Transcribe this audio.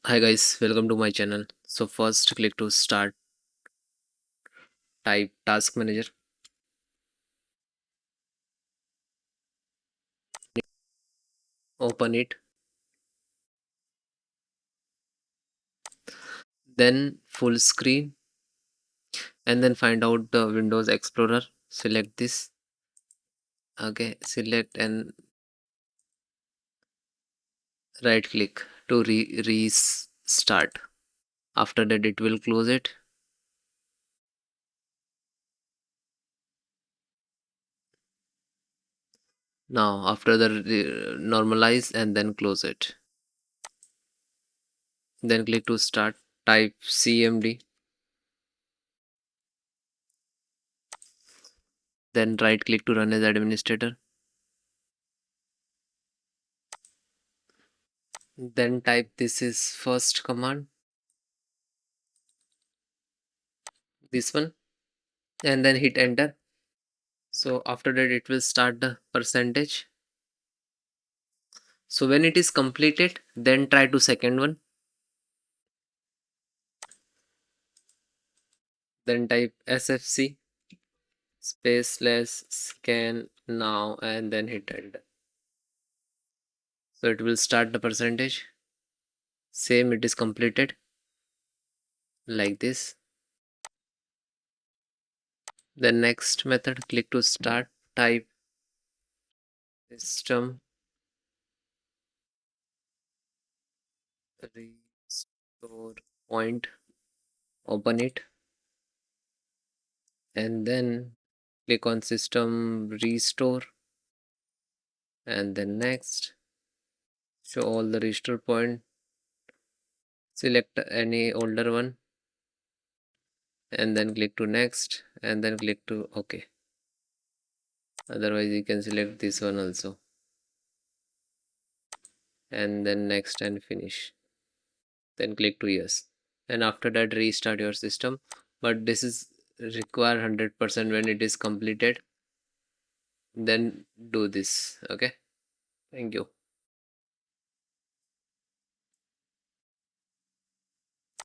Hi guys, welcome to my channel. So first click to start, type task manager, open it, then full screen, and then find out the Windows Explorer. Select this. Okay, select and right click to restart. After that it will close it. Now after the normalize and then close it. Then click to start, type cmd, then right click to run as administrator. Then type this is first command, this one, and then hit enter. So after that it will start the percentage. So when it is completed, then try to second one, then type sfc spaceless scan now and then hit enter. So it will start the percentage. Same, it is completed like this. The next method, click to start, type system restore point, open it, and then click on system restore, and then next, show all the restore point, select any older one, and then click to next, and then click to OK. Otherwise you can select this one also, and then next and finish, then click to yes, and after that restart your system. But this is require 100% when it is completed, then do this. Okay, thank you.